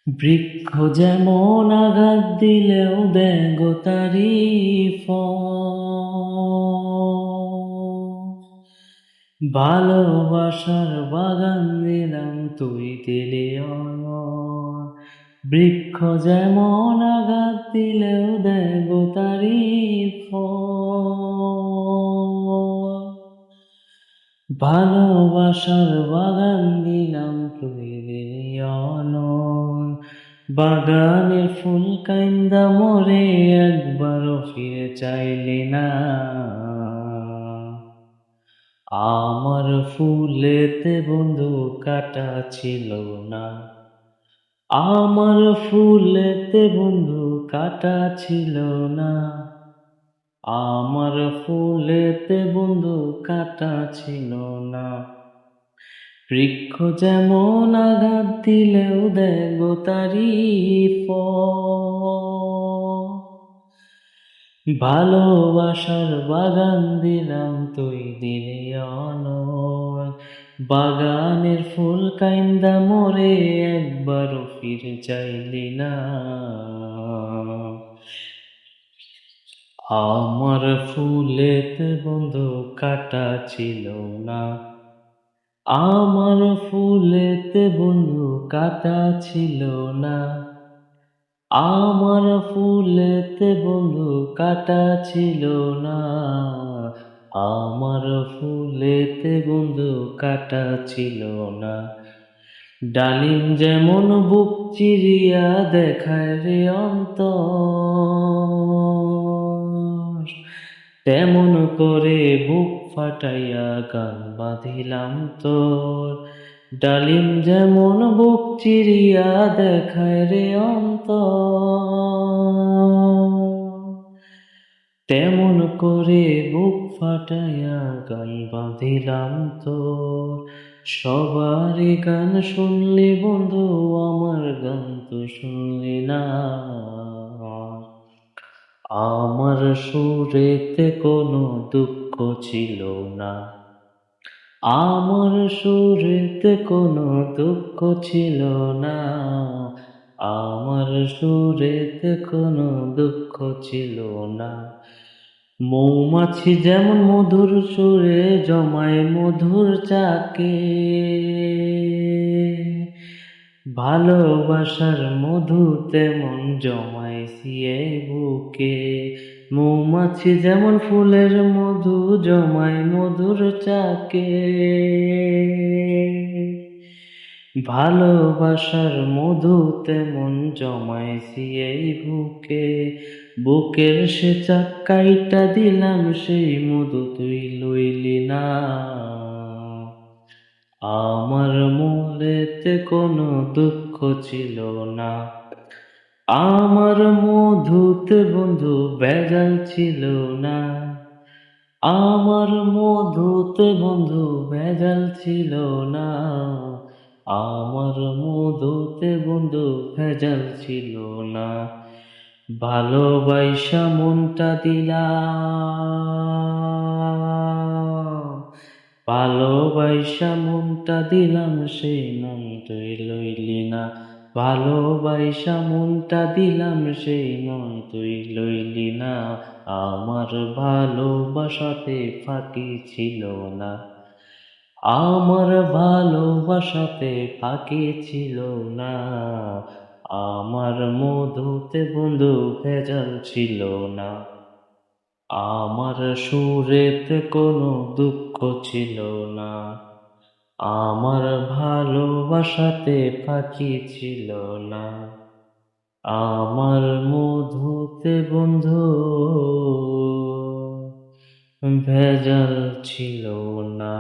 বৃক্ষ যেমন আঘাত দিলেও দেয় গো তারি ফল। ভালোবাসার বাগান দিলাম তুই দিলি অমর। বৃক্ষ যেমন আঘাত দিলেও দেয় গো তারি ফল। ভালোবাসার বাগান দিলাম তুই দিলি অনর। বাগানের ফুল কাইন্দা মরে একবারও ফিরে চাইলি না। আমার ফুলেতে বন্ধু কাটা ছিল না। আমার ফুলেতে বন্ধু কাটা ছিল না। আমার ফুলেতে বন্ধু কাটা ছিল না। বৃক্ষ যেমন আঘাত দিলেও দেয় গো তারি ফল। ভালোবাসার বাগান দিলাম তুই দিলি অনর। বাগানের ফুল কাইন্দা মরে একবারও ফিরে চাইলি না। আমার ফুলেতে বন্ধু কাটা ছিল না। আমার ফুলেতে বন্ধু কাটা ছিল না। আমার ফুলেতে বন্ধু কাটা ছিল না। আমার ফুলেতে বন্ধু কাটা ছিল না। ডালিম যেমন বুক চিরিয়া দেখায় রে অন্তর, তেমন করে বুক ফাটাইয়া গান বাঁধিলাম তোর। ডালিম যেমন বুক চিরিয়া দেখায় রে অন্তর, তেমন করে বুক ফাটাইয়া গান বাঁধিলাম তোর। সবারই গান শুনলি বন্ধু, আমার গান তো শুনলি না। আমার সুরেতে কোনো দুঃখ ছিল না। আমার সুরেতে কোনো দুঃখ ছিল না। আমার সুরেতে কোনো দুঃখ ছিল না। মৌমাছি যেমন মধুর সুরে জমায় মধুর চাকে, ভালোবাসার মধু তেমন জমাইছি এই বুকে। মৌমাছি যেমন ফুলের মধু জমায় মধুর চাকে, ভালোবাসার মধু তেমন জমাইছি এই বুকে। বুকের সে চাক কাইটা দিলাম সেই মধু তুই লইলি না। আমার মনেতে কোনো দুঃখ ছিল না। আমার মধুতে বন্ধু ভেজাল ছিল না। আমার মধুতে বন্ধু ভেজাল ছিল না। আমার মধুতে বন্ধু ভেজাল ছিল না। ভালোবাসা মনটা দিলাম, ভালোবাসা মনটা দিলাম সেই মন তুই লইলি না। ভালোবাসা মনটা দিলাম সেই মন তুই লইলি না। আমার ভালোবাসাতে ফাঁকি ছিল না। আমার ভালোবাসাতে ফাঁকি ছিল না। আমার মধুতে বন্ধু ভেজাল ছিল না। আমার সুরেতে কোনো দুঃখ ছিল না। আমার ভালোবাসাতে ফাঁকি ছিল না। আমার মধুতে বন্ধু ভেজাল ছিল না।